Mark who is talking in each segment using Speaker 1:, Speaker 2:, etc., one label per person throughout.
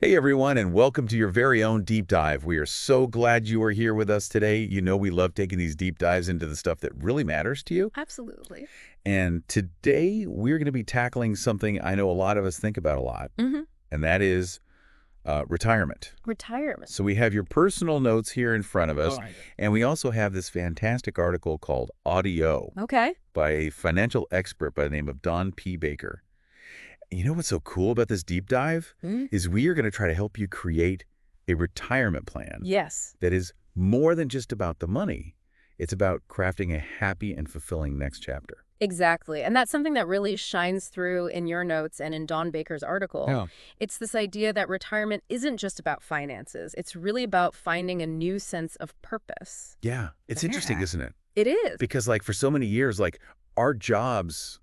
Speaker 1: Hey everyone, and welcome to your very own deep dive. We are so glad you are here with us today. You know we love taking these deep dives into the stuff that really matters to you.
Speaker 2: Absolutely.
Speaker 1: And today we're going to be tackling something I know a lot of us think about a lot,
Speaker 2: hmm
Speaker 1: and that is retirement.
Speaker 2: Retirement.
Speaker 1: So we have your personal notes here in front of us,
Speaker 3: All right.
Speaker 1: and we also have this fantastic article called Audio
Speaker 2: Okay.
Speaker 1: by a financial expert by the name of Don P. Baker. You know what's so cool about this deep dive?
Speaker 2: Mm.
Speaker 1: Is we are going to try to help you create a retirement plan
Speaker 2: Yes.
Speaker 1: that is more than just about the money. It's about crafting a happy and fulfilling next chapter.
Speaker 2: Exactly. And that's something that really shines through in your notes and in Don Baker's article.
Speaker 3: Yeah.
Speaker 2: It's this idea that retirement isn't just about finances. It's really about finding a new sense of purpose.
Speaker 1: Yeah, it's interesting,
Speaker 3: Yeah.
Speaker 1: isn't it?
Speaker 2: It is.
Speaker 1: Because for so many years, our jobs,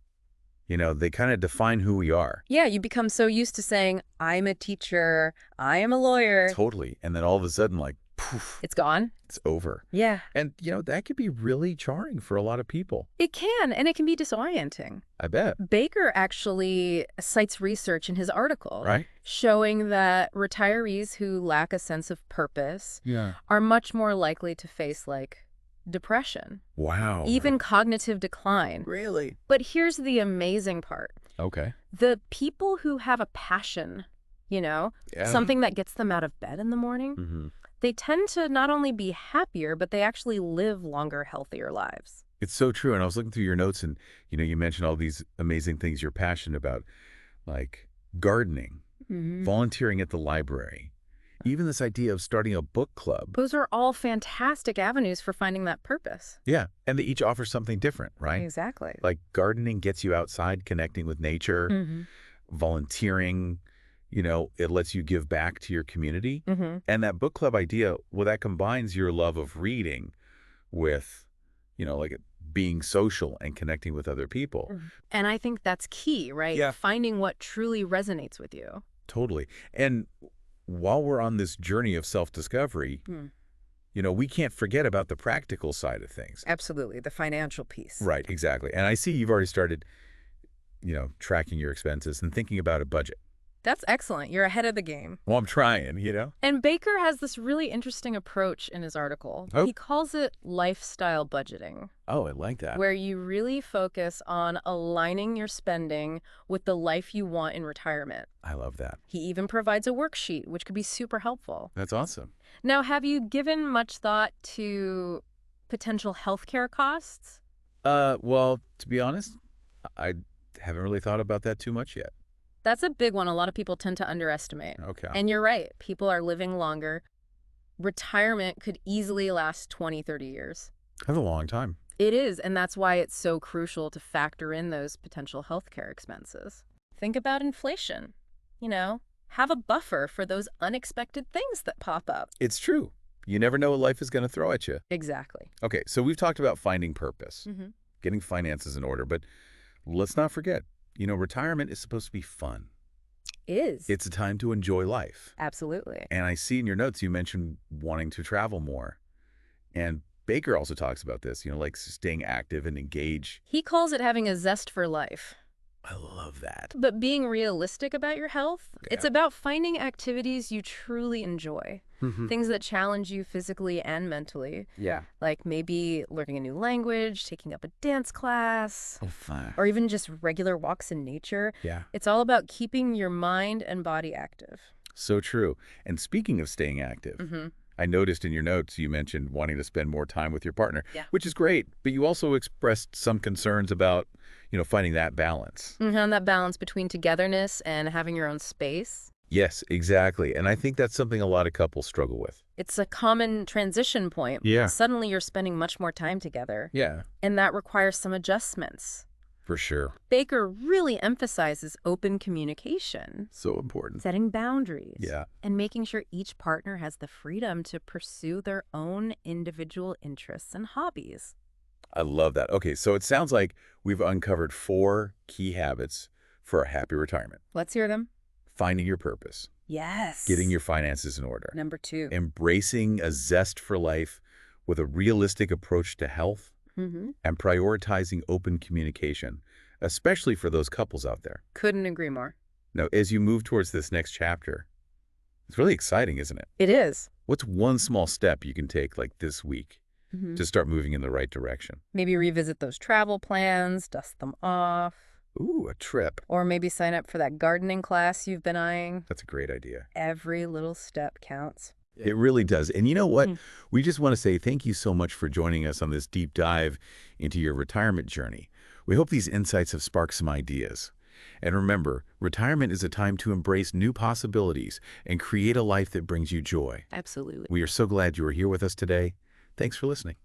Speaker 1: they kind of define who we are.
Speaker 2: Yeah, you become so used to saying, I'm a teacher, I am a lawyer.
Speaker 1: Totally. And then all of a sudden, poof,
Speaker 2: It's gone.
Speaker 1: it's over.
Speaker 2: Yeah.
Speaker 1: And, that could be really jarring for a lot of people.
Speaker 2: It can, and it can be disorienting.
Speaker 1: I bet.
Speaker 2: Baker actually cites research in his article
Speaker 1: Right?
Speaker 2: showing that retirees who lack a sense of purpose
Speaker 3: Yeah.
Speaker 2: are much more likely to face depression,
Speaker 1: Wow.
Speaker 2: even cognitive decline.
Speaker 1: Really?
Speaker 2: But here's the amazing part.
Speaker 1: Okay.
Speaker 2: The people who have a passion,
Speaker 1: Yeah.
Speaker 2: something that gets them out of bed in the morning,
Speaker 1: Mm-hmm.
Speaker 2: they tend to not only be happier, but they actually live longer, healthier lives.
Speaker 1: It's so true. And I was looking through your notes and, you mentioned all these amazing things you're passionate about, like gardening, volunteering at the library, even this idea of starting a book club.
Speaker 2: Those are all fantastic avenues for finding that purpose.
Speaker 1: Yeah. And they each offer something different, right?
Speaker 2: Exactly.
Speaker 1: Like gardening gets you outside, connecting with nature,
Speaker 2: Mm-hmm.
Speaker 1: volunteering, it lets you give back to your community.
Speaker 2: Mm-hmm.
Speaker 1: And that book club idea, well, that combines your love of reading with, being social and connecting with other people.
Speaker 2: And I think that's key, right?
Speaker 1: Yeah.
Speaker 2: Finding what truly resonates with you.
Speaker 1: Totally. And while we're on this journey of self-discovery,
Speaker 2: Hmm.
Speaker 1: we can't forget about the practical side of things.
Speaker 2: Absolutely. The financial piece.
Speaker 1: Right, exactly. And I see you've already started, tracking your expenses and thinking about a budget.
Speaker 2: That's excellent. You're ahead of the game.
Speaker 1: Well, I'm trying,
Speaker 2: And Baker has this really interesting approach in his article.
Speaker 1: Oh.
Speaker 2: He calls it lifestyle budgeting,
Speaker 1: Oh, I like that.
Speaker 2: where you really focus on aligning your spending with the life you want in retirement.
Speaker 1: I love that.
Speaker 2: He even provides a worksheet, which could be super helpful.
Speaker 1: That's awesome.
Speaker 2: Now, have you given much thought to potential healthcare costs?
Speaker 1: Well, to be honest, I haven't really thought about that too much yet.
Speaker 2: That's a big one a lot of people tend to underestimate.
Speaker 1: Okay.
Speaker 2: And you're right. People are living longer. Retirement could easily last 20, 30 years.
Speaker 1: That's a long time.
Speaker 2: It is, and that's why it's so crucial to factor in those potential healthcare expenses. Think about inflation. Have a buffer for those unexpected things that pop up.
Speaker 1: It's true. You never know what life is going to throw at you.
Speaker 2: Exactly.
Speaker 1: Okay, so we've talked about finding purpose,
Speaker 2: Mm-hmm.
Speaker 1: getting finances in order, but let's not forget, retirement is supposed to be fun.
Speaker 2: Is.
Speaker 1: It's a time to enjoy life.
Speaker 2: Absolutely.
Speaker 1: And I see in your notes you mentioned wanting to travel more. And Baker also talks about this, like staying active and engage.
Speaker 2: He calls it having a zest for life.
Speaker 1: I love that.
Speaker 2: But being realistic about your health, it's
Speaker 1: Yeah.
Speaker 2: about finding activities you truly enjoy.
Speaker 1: Mhm.
Speaker 2: Things that challenge you physically and mentally.
Speaker 1: Yeah.
Speaker 2: Like maybe learning a new language, taking up a dance class,
Speaker 1: Oh, fun.
Speaker 2: or even just regular walks in nature.
Speaker 1: Yeah.
Speaker 2: It's all about keeping your mind and body active.
Speaker 1: So true. And speaking of staying active,
Speaker 2: Mm-hmm.
Speaker 1: I noticed in your notes you mentioned wanting to spend more time with your partner,
Speaker 2: Yeah.
Speaker 1: which is great. But you also expressed some concerns about, finding that balance.
Speaker 2: And that balance between togetherness and having your own space.
Speaker 1: Yes, exactly. And I think that's something a lot of couples struggle with.
Speaker 2: It's a common transition point.
Speaker 1: Yeah.
Speaker 2: Suddenly you're spending much more time together.
Speaker 1: Yeah,
Speaker 2: And that requires some adjustments.
Speaker 1: for sure.
Speaker 2: Baker really emphasizes open communication,
Speaker 1: So important.
Speaker 2: setting boundaries,
Speaker 1: Yeah.
Speaker 2: and making sure each partner has the freedom to pursue their own individual interests and hobbies.
Speaker 1: I love that. Okay, so it sounds like we've uncovered 4 key habits for a happy retirement.
Speaker 2: Let's hear them.
Speaker 1: Finding your purpose,
Speaker 2: Yes.
Speaker 1: getting your finances in order,
Speaker 2: Number 2.
Speaker 1: embracing a zest for life with a realistic approach to health,
Speaker 2: Mm-hmm.
Speaker 1: and prioritizing open communication, especially for those couples out there.
Speaker 2: Couldn't agree more.
Speaker 1: Now, as you move towards this next chapter, It's really exciting, isn't it?
Speaker 2: It is.
Speaker 1: What's one small step you can take, like this week, to start moving in the right direction?
Speaker 2: Maybe revisit those travel plans, dust them off,
Speaker 1: Ooh, a trip.
Speaker 2: or maybe sign up for that gardening class you've been eyeing.
Speaker 1: That's a great idea.
Speaker 2: Every little step counts.
Speaker 1: It really does. And you know what?
Speaker 2: Mm.
Speaker 1: We just want to say thank you so much for joining us on this deep dive into your retirement journey. We hope these insights have sparked some ideas. And remember, retirement is a time to embrace new possibilities and create a life that brings you joy.
Speaker 2: Absolutely.
Speaker 1: We are so glad you are here with us today. Thanks for listening.